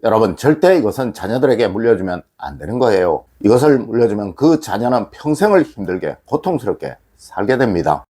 여러분, 절대 이것은 자녀들에게 물려주면 안 되는 거예요. 이것을 물려주면 그 자녀는 평생을 힘들게 고통스럽게 살게 됩니다.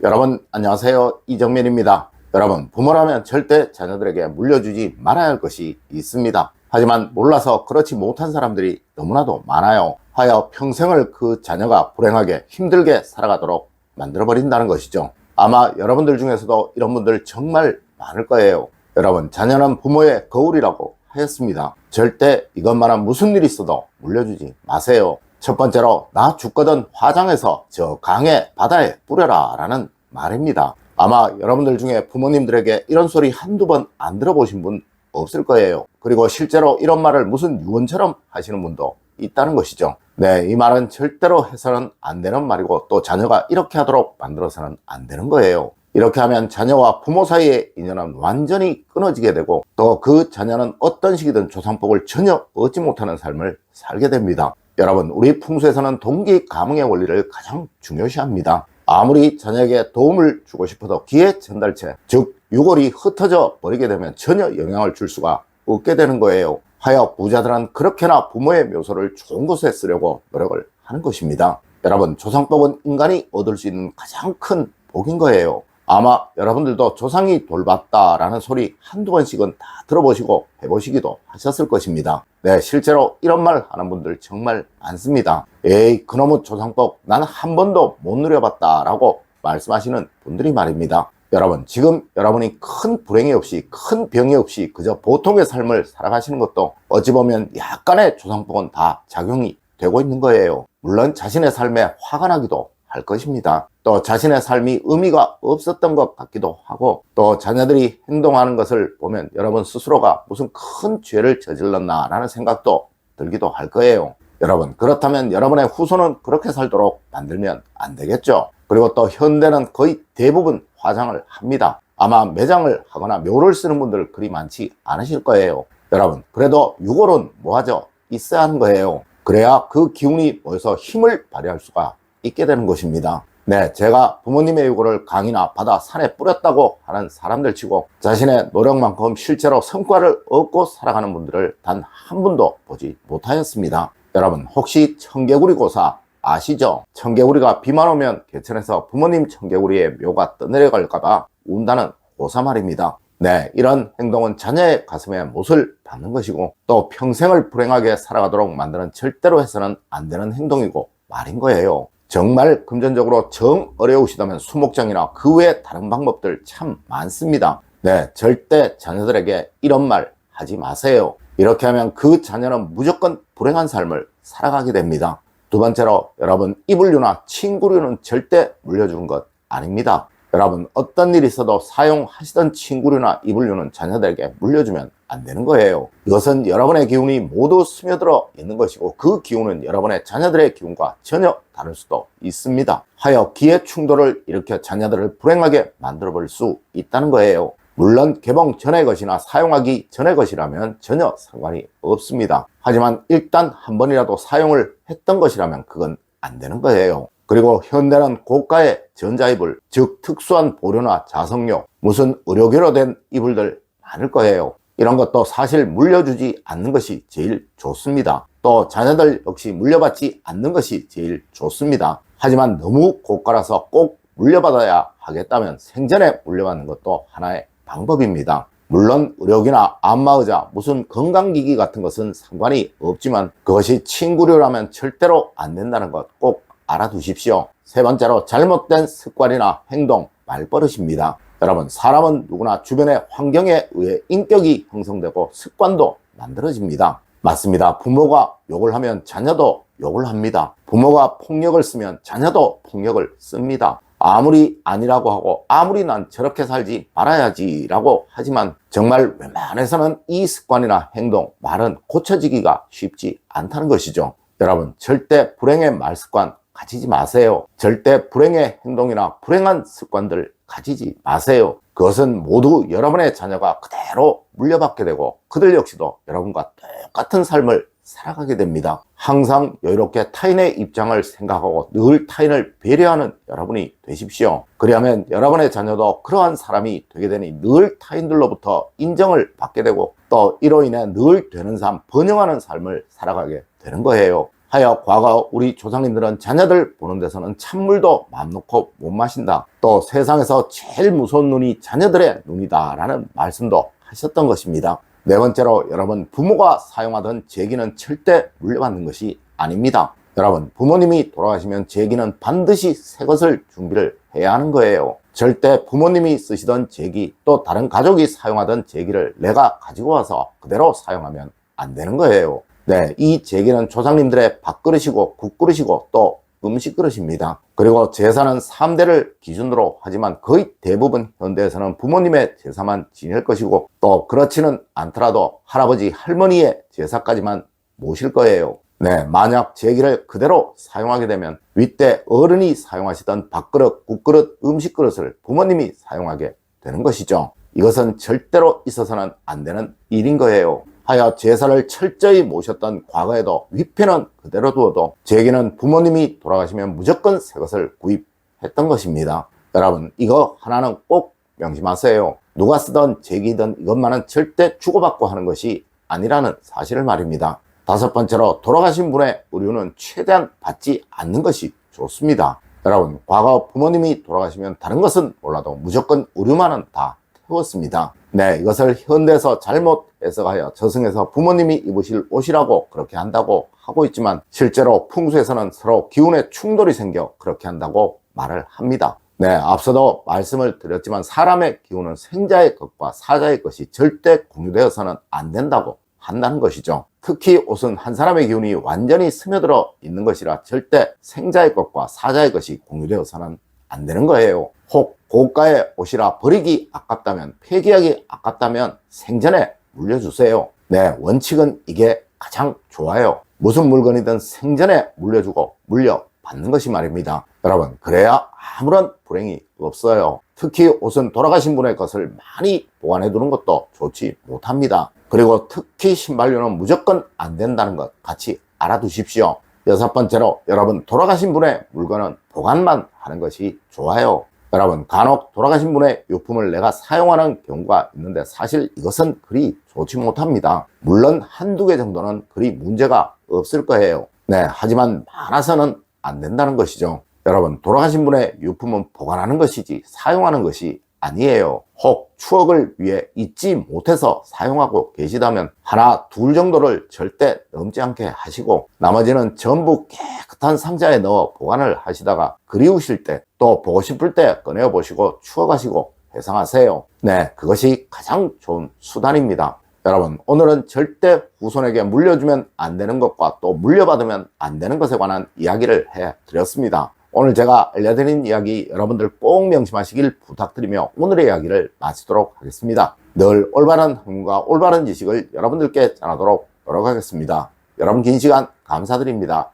여러분 안녕하세요, 이정민입니다. 여러분, 부모라면 절대 자녀들에게 물려주지 말아야 할 것이 있습니다. 하지만 몰라서 그렇지 못한 사람들이 너무나도 많아요. 하여 평생을 그 자녀가 불행하게 힘들게 살아가도록 만들어버린다는 것이죠. 아마 여러분들 중에서도 이런 분들 정말 많을 거예요. 여러분, 자녀는 부모의 거울이라고 하였습니다. 절대 이것만은 무슨 일이 있어도 물려주지 마세요. 첫 번째로, 나 죽거든 화장해서 저 강에 바다에 뿌려라 라는 말입니다. 아마 여러분들 중에 부모님들에게 이런 소리 한두 번 안 들어보신 분 없을 거예요. 그리고 실제로 이런 말을 무슨 유언처럼 하시는 분도 있다는 것이죠. 네, 이 말은 절대로 해서는 안 되는 말이고, 또 자녀가 이렇게 하도록 만들어서는 안 되는 거예요. 이렇게 하면 자녀와 부모 사이의 인연은 완전히 끊어지게 되고, 또 그 자녀는 어떤 식이든 조상복을 전혀 얻지 못하는 삶을 살게 됩니다. 여러분, 우리 풍수에서는 동기 가몽의 원리를 가장 중요시합니다. 아무리 자녀에게 도움을 주고 싶어도 기회 전달체, 즉 유골이 흩어져 버리게 되면 전혀 영향을 줄 수가 없게 되는 거예요. 하여 부자들은 그렇게나 부모의 묘소를 좋은 곳에 쓰려고 노력을 하는 것입니다. 여러분, 조상복은 인간이 얻을 수 있는 가장 큰 복인 거예요. 아마 여러분들도 조상이 돌봤다라는 소리 한두 번씩은 다 들어보시고 해보시기도 하셨을 것입니다. 네, 실제로 이런 말 하는 분들 정말 많습니다. 에이, 그놈의 조상복 난 한 번도 못 누려봤다 라고 말씀하시는 분들이 말입니다. 여러분, 지금 여러분이 큰 불행이 없이, 큰 병이 없이 그저 보통의 삶을 살아가시는 것도 어찌 보면 약간의 조상복은 다 작용이 되고 있는 거예요. 물론 자신의 삶에 화가 나기도 할 것입니다. 또 자신의 삶이 의미가 없었던 것 같기도 하고, 또 자녀들이 행동하는 것을 보면 여러분 스스로가 무슨 큰 죄를 저질렀나 라는 생각도 들기도 할 거예요. 여러분, 그렇다면 여러분의 후손은 그렇게 살도록 만들면 안 되겠죠. 그리고 또 현대는 거의 대부분 화장을 합니다. 아마 매장을 하거나 묘를 쓰는 분들 그리 많지 않으실 거예요. 여러분, 그래도 유골은 뭐하죠? 있어야 하는 거예요. 그래야 그 기운이 모여서 힘을 발휘할 수가 있게 되는 것입니다. 네, 제가 부모님의 유골을 강이나 바다, 산에 뿌렸다고 하는 사람들 치고 자신의 노력만큼 실제로 성과를 얻고 살아가는 분들을 단 한 분도 보지 못하였습니다. 여러분, 혹시 청개구리 고사 아시죠? 청개구리가 비만 오면 개천에서 부모님 청개구리의 묘가 떠내려갈까봐 운다는 고사 말입니다. 네, 이런 행동은 자녀의 가슴에 못을 박는 것이고, 또 평생을 불행하게 살아가도록 만드는 절대로 해서는 안 되는 행동이고 말인 거예요. 정말 금전적으로 정 어려우시다면 수목장이나 그 외 다른 방법들 참 많습니다. 네, 절대 자녀들에게 이런 말 하지 마세요. 이렇게 하면 그 자녀는 무조건 불행한 삶을 살아가게 됩니다. 두 번째로, 여러분, 이불류나 친구류는 절대 물려주는 것 아닙니다. 여러분, 어떤 일이 있어도 사용하시던 친구류나 이불류는 자녀들에게 물려주면 안 되는 거예요. 이것은 여러분의 기운이 모두 스며들어 있는 것이고, 그 기운은 여러분의 자녀들의 기운과 전혀 다를 수도 있습니다. 하여 기회 충돌을 일으켜 자녀들을 불행하게 만들어 볼 수 있다는 거예요. 물론 개봉 전의 것이나 사용하기 전의 것이라면 전혀 상관이 없습니다. 하지만 일단 한 번이라도 사용을 했던 것이라면 그건 안 되는 거예요. 그리고 현대는 고가의 전자이불, 즉 특수한 보료나 자석료, 무슨 의료계로 된 이불들 많을 거예요. 이런 것도 사실 물려주지 않는 것이 제일 좋습니다. 또 자녀들 역시 물려받지 않는 것이 제일 좋습니다. 하지만 너무 고가라서 꼭 물려받아야 하겠다면 생전에 물려받는 것도 하나의 방법입니다. 물론 의료기나 안마의자, 무슨 건강기기 같은 것은 상관이 없지만 그것이 친구류라면 절대로 안 된다는 것 꼭 알아두십시오. 세 번째로, 잘못된 습관이나 행동, 말버릇입니다. 여러분, 사람은 누구나 주변의 환경에 의해 인격이 형성되고 습관도 만들어집니다. 맞습니다. 부모가 욕을 하면 자녀도 욕을 합니다. 부모가 폭력을 쓰면 자녀도 폭력을 씁니다. 아무리 아니라고 하고 아무리 난 저렇게 살지 말아야지 라고 하지만 정말 웬만해서는 이 습관이나 행동, 말은 고쳐지기가 쉽지 않다는 것이죠. 여러분, 절대 불행의 말습관 가지지 마세요. 절대 불행의 행동이나 불행한 습관들 가지지 마세요. 그것은 모두 여러분의 자녀가 그대로 물려받게 되고 그들 역시도 여러분과 똑같은 삶을 살아가게 됩니다. 항상 여유롭게 타인의 입장을 생각하고 늘 타인을 배려하는 여러분이 되십시오. 그리하면 여러분의 자녀도 그러한 사람이 되게 되니 늘 타인들로부터 인정을 받게 되고 또 이로 인해 늘 되는 삶, 번영하는 삶을 살아가게 되는 거예요. 하여 과거 우리 조상님들은 자녀들 보는 데서는 찬물도 맘 놓고 못 마신다. 또 세상에서 제일 무서운 눈이 자녀들의 눈이다 라는 말씀도 하셨던 것입니다. 네 번째로 여러분, 부모가 사용하던 제기는 절대 물려받는 것이 아닙니다. 여러분, 부모님이 돌아가시면 제기는 반드시 새 것을 준비를 해야 하는 거예요. 절대 부모님이 쓰시던 제기 또 다른 가족이 사용하던 제기를 내가 가지고 와서 그대로 사용하면 안 되는 거예요. 네, 이 제기는 조상님들의 밥그릇이고 국그릇이고 또 음식 그릇입니다. 그리고 제사는 3대를 기준으로 하지만 거의 대부분 현대에서는 부모님의 제사만 지낼 것이고 또 그렇지는 않더라도 할아버지 할머니의 제사까지만 모실 거예요. 네, 만약 제기를 그대로 사용하게 되면 윗대 어른이 사용하시던 밥그릇, 국그릇, 음식 그릇을 부모님이 사용하게 되는 것이죠. 이것은 절대로 있어서는 안 되는 일인 거예요. 하여 제사를 철저히 모셨던 과거에도 위패는 그대로 두어도 제기는 부모님이 돌아가시면 무조건 새 것을 구입했던 것입니다. 여러분, 이거 하나는 꼭 명심하세요. 누가 쓰던 제기든 이것만은 절대 주고받고 하는 것이 아니라는 사실을 말입니다. 다섯 번째로, 돌아가신 분의 의류는 최대한 받지 않는 것이 좋습니다. 여러분, 과거 부모님이 돌아가시면 다른 것은 몰라도 무조건 의류만은 다 태웠습니다. 네, 이것을 현대에서 잘못 해석하여 저승에서 부모님이 입으실 옷이라고 그렇게 한다고 하고 있지만 실제로 풍수에서는 서로 기운의 충돌이 생겨 그렇게 한다고 말을 합니다. 네, 앞서도 말씀을 드렸지만 사람의 기운은 생자의 것과 사자의 것이 절대 공유되어서는 안 된다고 한다는 것이죠. 특히 옷은 한 사람의 기운이 완전히 스며들어 있는 것이라 절대 생자의 것과 사자의 것이 공유되어서는 안 되는 거예요. 혹 고가의 옷이라 버리기 아깝다면, 폐기하기 아깝다면 생전에 물려주세요. 네, 원칙은 이게 가장 좋아요. 무슨 물건이든 생전에 물려주고 물려받는 것이 말입니다. 여러분, 그래야 아무런 불행이 없어요. 특히 옷은 돌아가신 분의 것을 많이 보관해 두는 것도 좋지 못합니다. 그리고 특히 신발류는 무조건 안 된다는 것 같이 알아두십시오. 여섯 번째로, 여러분, 돌아가신 분의 물건은 보관만 하는 것이 좋아요. 여러분, 간혹 돌아가신 분의 유품을 내가 사용하는 경우가 있는데 사실 이것은 그리 좋지 못합니다. 물론 한두 개 정도는 그리 문제가 없을 거예요. 네, 하지만 많아서는 안 된다는 것이죠. 여러분, 돌아가신 분의 유품은 보관하는 것이지 사용하는 것이 아니에요. 혹 추억을 위해 잊지 못해서 사용하고 계시다면 하나, 둘 정도를 절대 넘지 않게 하시고 나머지는 전부 깨끗한 상자에 넣어 보관을 하시다가 그리우실 때 또 보고 싶을 때 꺼내 보시고 추억하시고 회상하세요. 네, 그것이 가장 좋은 수단입니다. 여러분, 오늘은 절대 후손에게 물려주면 안 되는 것과 또 물려받으면 안 되는 것에 관한 이야기를 해드렸습니다. 오늘 제가 알려드린 이야기 여러분들 꼭 명심하시길 부탁드리며 오늘의 이야기를 마치도록 하겠습니다. 늘 올바른 학문과 올바른 지식을 여러분들께 전하도록 노력하겠습니다. 여러분 긴 시간 감사드립니다.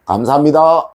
감사합니다.